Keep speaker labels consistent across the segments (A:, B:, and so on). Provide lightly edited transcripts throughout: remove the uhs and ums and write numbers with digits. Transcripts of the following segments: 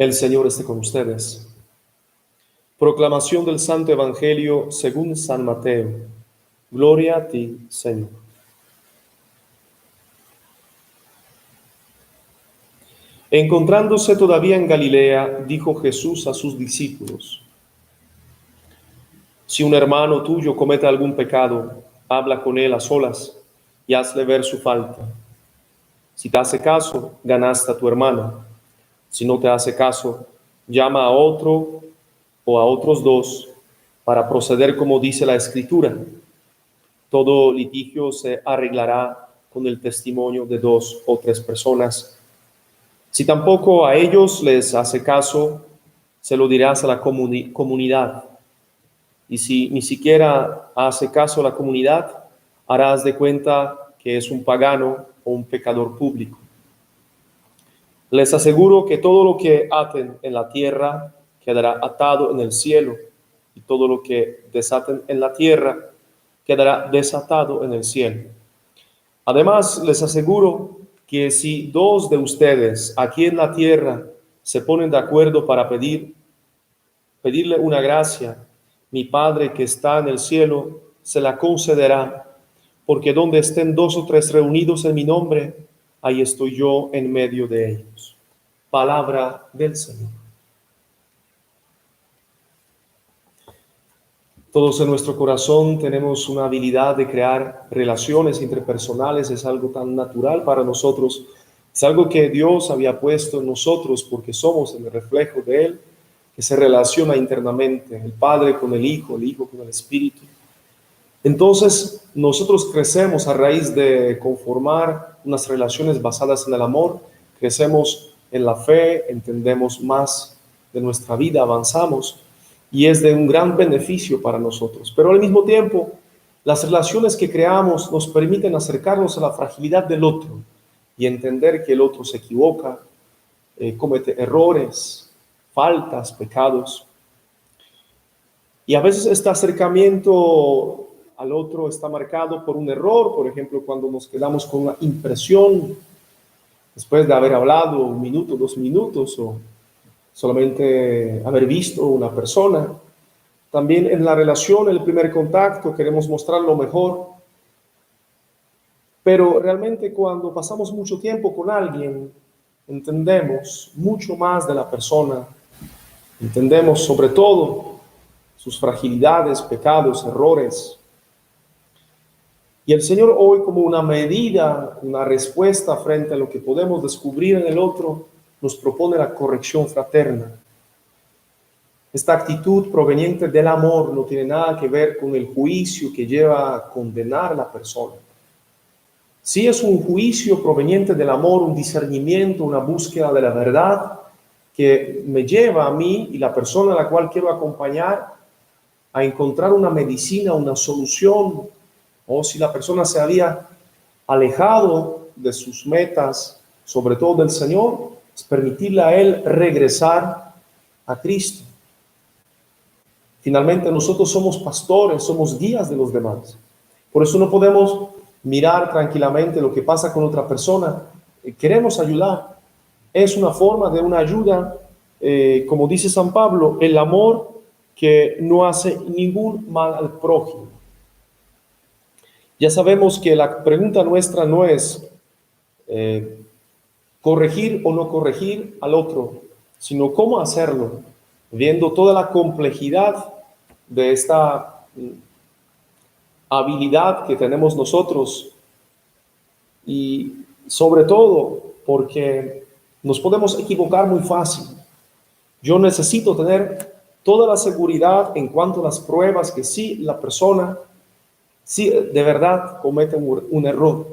A: El Señor esté con ustedes. Proclamación del Santo Evangelio según San Mateo. Gloria a ti, Señor. Encontrándose todavía en Galilea, dijo Jesús a sus discípulos: Si un hermano tuyo comete algún pecado, habla con él a solas y hazle ver su falta. Si te hace caso, ganaste a tu hermano. Si no te hace caso, llama a otro o a otros dos para proceder como dice la Escritura. Todo litigio se arreglará con el testimonio de 2 o 3 personas. Si tampoco a ellos les hace caso, se lo dirás a la comunidad. Y si ni siquiera hace caso a la comunidad, harás de cuenta que es un pagano o un pecador público. Les aseguro que todo lo que aten en la tierra quedará atado en el cielo, y todo lo que desaten en la tierra quedará desatado en el cielo. Además, les aseguro que si 2 de ustedes aquí en la tierra se ponen de acuerdo para pedirle una gracia, mi Padre que está en el cielo se la concederá, porque donde estén 2 o 3 reunidos en mi nombre, ahí estoy yo en medio de ellos. Palabra del Señor. Todos en nuestro corazón tenemos una habilidad de crear relaciones interpersonales, es algo tan natural para nosotros, es algo que Dios había puesto en nosotros porque somos el reflejo de Él, que se relaciona internamente, el Padre con el Hijo con el Espíritu. Entonces, nosotros crecemos a raíz de conformar unas relaciones basadas en el amor, crecemos en la fe, entendemos más de nuestra vida, avanzamos, y es de un gran beneficio para nosotros. Pero al mismo tiempo, las relaciones que creamos nos permiten acercarnos a la fragilidad del otro y entender que el otro se equivoca, comete errores, faltas, pecados. Y a veces este acercamiento al otro está marcado por un error, por ejemplo, cuando nos quedamos con una impresión después de haber hablado 1 minuto, 2 minutos, o solamente haber visto una persona. También en la relación, el primer contacto, queremos mostrar lo mejor, pero realmente cuando pasamos mucho tiempo con alguien, entendemos mucho más de la persona, entendemos sobre todo sus fragilidades, pecados, errores. Y el Señor hoy, como una medida, una respuesta frente a lo que podemos descubrir en el otro, nos propone la corrección fraterna. Esta actitud proveniente del amor no tiene nada que ver con el juicio que lleva a condenar a la persona. Sí es un juicio proveniente del amor, un discernimiento, una búsqueda de la verdad que me lleva a mí y la persona a la cual quiero acompañar a encontrar una medicina, una solución, o si la persona se había alejado de sus metas, sobre todo del Señor, es permitirle a Él regresar a Cristo. Finalmente nosotros somos pastores, somos guías de los demás. Por eso no podemos mirar tranquilamente lo que pasa con otra persona. Queremos ayudar. Es una forma de una ayuda, como dice San Pablo, el amor que no hace ningún mal al prójimo. Ya sabemos que la pregunta nuestra no es corregir o no corregir al otro, sino cómo hacerlo, viendo toda la complejidad de esta habilidad que tenemos nosotros, y sobre todo porque nos podemos equivocar muy fácil. Yo necesito tener toda la seguridad en cuanto a las pruebas que sí la persona sí de verdad comete un error,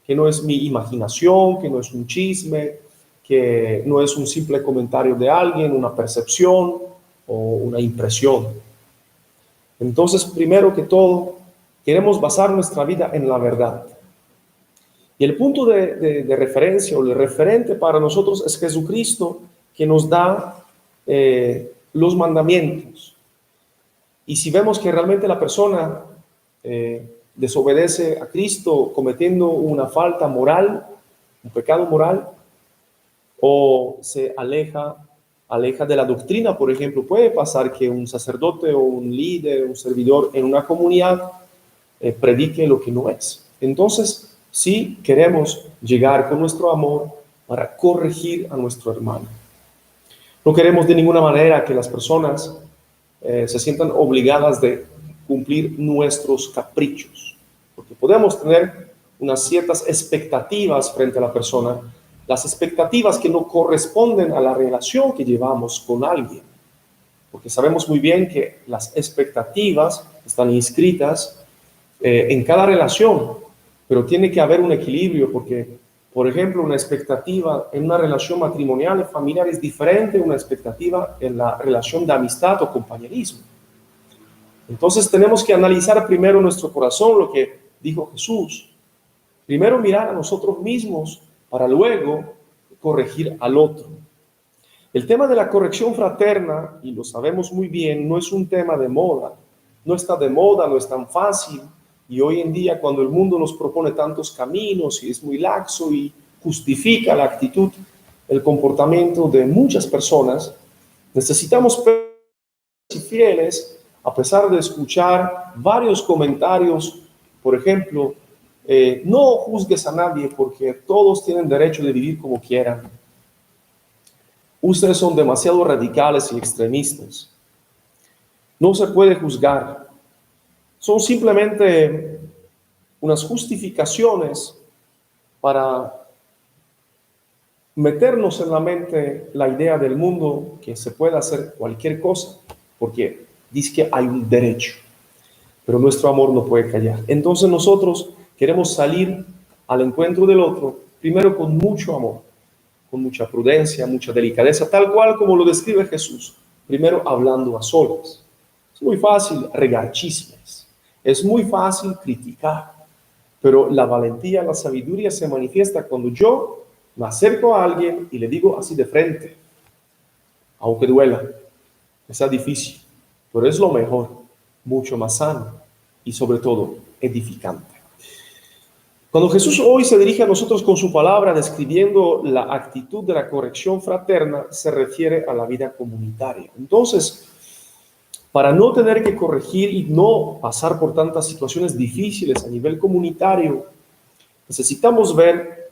A: que no es mi imaginación, que no es un chisme, que no es un simple comentario de alguien, una percepción o una impresión. Entonces, primero que todo, queremos basar nuestra vida en la verdad. Y el punto de referencia o el referente para nosotros es Jesucristo, que nos da los mandamientos. Y si vemos que realmente la persona desobedece a Cristo cometiendo una falta moral, un pecado moral, o se aleja aleja de la doctrina. Por ejemplo, puede pasar que un sacerdote o un líder, un servidor en una comunidad predique lo que no es. Entonces, sí queremos llegar con nuestro amor para corregir a nuestro hermano. No queremos de ninguna manera que las personas se sientan obligadas de cumplir nuestros caprichos, porque podemos tener unas ciertas expectativas frente a la persona, las expectativas que no corresponden a la relación que llevamos con alguien, porque sabemos muy bien que las expectativas están inscritas en cada relación, pero tiene que haber un equilibrio, porque, por ejemplo, una expectativa en una relación matrimonial y familiar es diferente a una expectativa en la relación de amistad o compañerismo. Entonces tenemos que analizar primero nuestro corazón, lo que dijo Jesús. Primero mirar a nosotros mismos para luego corregir al otro. El tema de la corrección fraterna, y lo sabemos muy bien, no es un tema de moda. No está de moda, no es tan fácil. Y hoy en día, cuando el mundo nos propone tantos caminos y es muy laxo y justifica la actitud, el comportamiento de muchas personas, necesitamos ser fieles a pesar de escuchar varios comentarios. Por ejemplo, no juzgues a nadie porque todos tienen derecho de vivir como quieran. Ustedes son demasiado radicales y extremistas. No se puede juzgar. Son simplemente unas justificaciones para meternos en la mente la idea del mundo que se puede hacer cualquier cosa, porque dice que hay un derecho, pero nuestro amor no puede callar. Entonces nosotros queremos salir al encuentro del otro, primero con mucho amor, con mucha prudencia, mucha delicadeza, tal cual como lo describe Jesús, primero hablando a solas. Es muy fácil regar chismes, es muy fácil criticar, pero la valentía, la sabiduría se manifiesta cuando yo me acerco a alguien y le digo así de frente, aunque duela, sea difícil, pero es lo mejor, mucho más sano y sobre todo edificante. Cuando Jesús hoy se dirige a nosotros con su palabra describiendo la actitud de la corrección fraterna, se refiere a la vida comunitaria. Entonces, para no tener que corregir y no pasar por tantas situaciones difíciles a nivel comunitario, necesitamos ver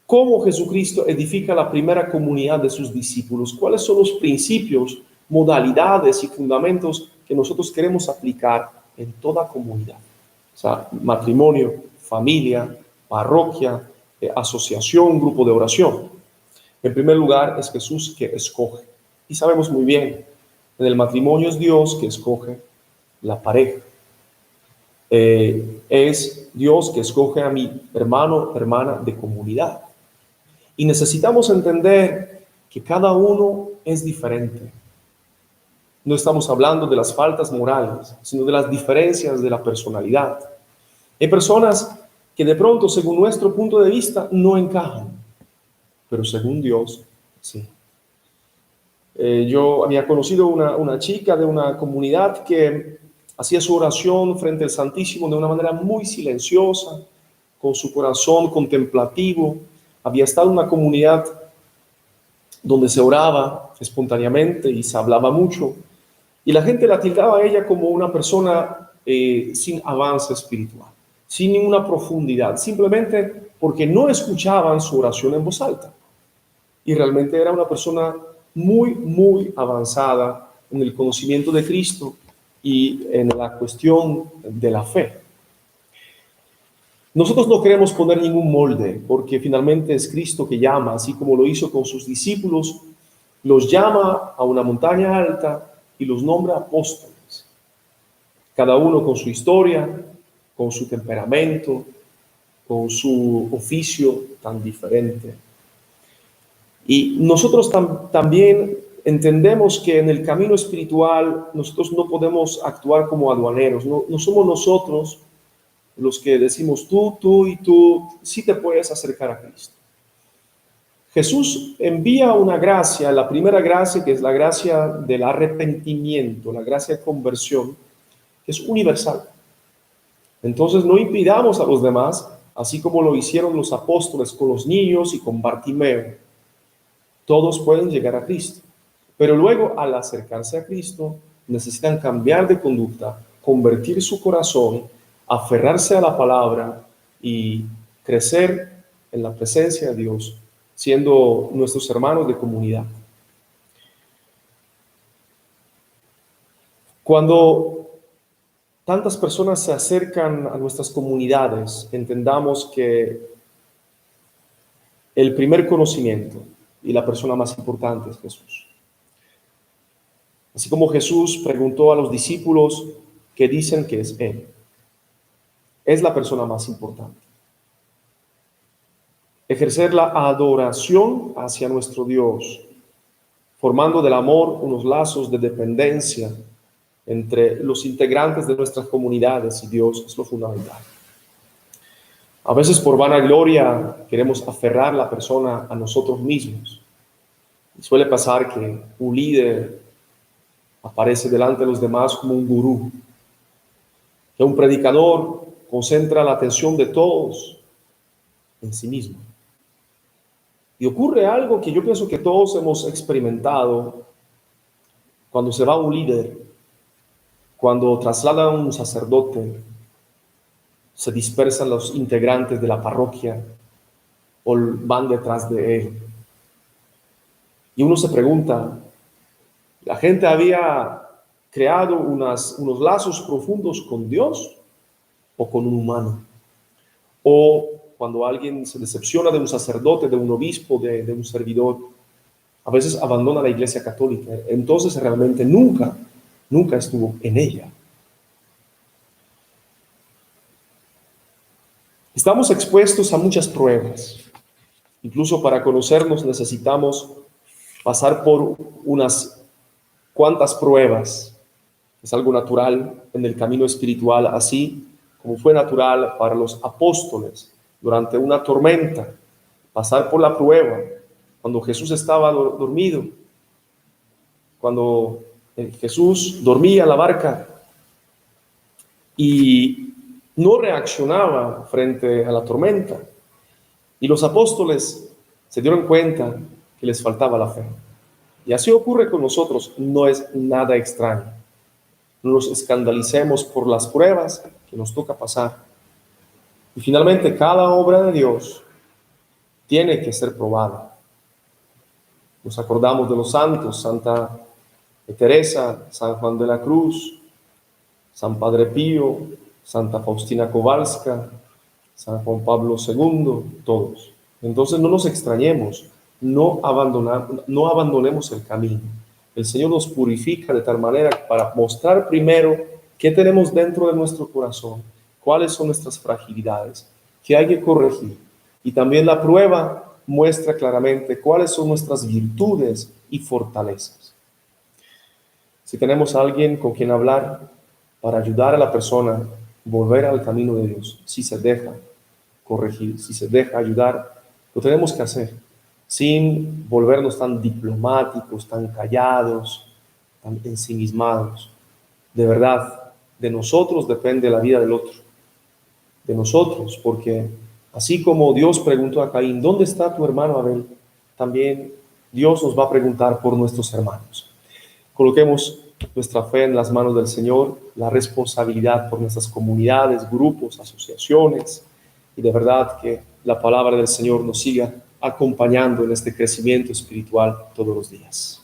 A: cómo Jesucristo edifica la primera comunidad de sus discípulos, cuáles son los principios, modalidades y fundamentos que nosotros queremos aplicar en toda comunidad. O sea, matrimonio, familia, parroquia, asociación, grupo de oración. En primer lugar, es Jesús que escoge. Y sabemos muy bien, en el matrimonio es Dios que escoge la pareja. Es Dios que escoge a mi hermano, hermana de comunidad. Y necesitamos entender que cada uno es diferente. No estamos hablando de las faltas morales, sino de las diferencias de la personalidad. Hay personas que de pronto, según nuestro punto de vista, no encajan, pero según Dios, sí. Yo había conocido una chica de una comunidad que hacía su oración frente al Santísimo de una manera muy silenciosa, con su corazón contemplativo. Había estado en una comunidad donde se oraba espontáneamente y se hablaba mucho, y la gente la tildaba a ella como una persona sin avance espiritual, sin ninguna profundidad, simplemente porque no escuchaban su oración en voz alta. Y realmente era una persona muy, muy avanzada en el conocimiento de Cristo y en la cuestión de la fe. Nosotros no queremos poner ningún molde, porque finalmente es Cristo que llama, así como lo hizo con sus discípulos, los llama a una montaña alta y los nombra apóstoles, cada uno con su historia, con su temperamento, con su oficio tan diferente. Y nosotros también entendemos que en el camino espiritual nosotros no podemos actuar como aduaneros, no somos nosotros los que decimos tú y tú, sí te puedes acercar a Cristo. Jesús envía una gracia, la primera gracia, que es la gracia del arrepentimiento, la gracia de conversión, que es universal. Entonces no impidamos a los demás, así como lo hicieron los apóstoles con los niños y con Bartimeo. Todos pueden llegar a Cristo. Pero luego, al acercarse a Cristo, necesitan cambiar de conducta, convertir su corazón, aferrarse a la palabra y crecer en la presencia de Dios, siendo nuestros hermanos de comunidad. Cuando tantas personas se acercan a nuestras comunidades, entendamos que el primer conocimiento y la persona más importante es Jesús. Así como Jesús preguntó a los discípulos qué dicen que es Él, es la persona más importante. Ejercer la adoración hacia nuestro Dios, formando del amor unos lazos de dependencia entre los integrantes de nuestras comunidades y Dios, es lo fundamental. A veces por vanagloria queremos aferrar la persona a nosotros mismos. Y suele pasar que un líder aparece delante de los demás como un gurú, que un predicador concentra la atención de todos en sí mismo. Y ocurre algo que yo pienso que todos hemos experimentado cuando se va un líder, cuando trasladan a un sacerdote, se dispersan los integrantes de la parroquia o van detrás de él. Y uno se pregunta, ¿la gente había creado unos lazos profundos con Dios o con un humano? O cuando alguien se decepciona de un sacerdote, de un obispo, de un servidor, a veces abandona la Iglesia Católica. Entonces realmente nunca estuvo en ella. Estamos expuestos a muchas pruebas. Incluso para conocernos necesitamos pasar por unas cuantas pruebas. Es algo natural en el camino espiritual, así como fue natural para los apóstoles durante una tormenta, pasar por la prueba, cuando Jesús estaba dormido, cuando Jesús dormía en la barca y no reaccionaba frente a la tormenta. Y los apóstoles se dieron cuenta que les faltaba la fe. Y así ocurre con nosotros, no es nada extraño. No nos escandalicemos por las pruebas que nos toca pasar. Y finalmente, cada obra de Dios tiene que ser probada. Nos acordamos de los santos, Santa Teresa, San Juan de la Cruz, San Padre Pío, Santa Faustina Kowalska, San Juan Pablo II, todos. Entonces no nos extrañemos, no abandonemos el camino. El Señor nos purifica de tal manera para mostrar primero qué tenemos dentro de nuestro corazón, cuáles son nuestras fragilidades, qué hay que corregir. Y también la prueba muestra claramente cuáles son nuestras virtudes y fortalezas. Si tenemos a alguien con quien hablar para ayudar a la persona a volver al camino de Dios, si se deja corregir, si se deja ayudar, lo tenemos que hacer sin volvernos tan diplomáticos, tan callados, tan ensimismados. De verdad, de nosotros depende la vida del otro, de nosotros, porque así como Dios preguntó a Caín, ¿dónde está tu hermano Abel? También Dios nos va a preguntar por nuestros hermanos. Coloquemos nuestra fe en las manos del Señor, la responsabilidad por nuestras comunidades, grupos, asociaciones, y de verdad que la palabra del Señor nos siga acompañando en este crecimiento espiritual todos los días.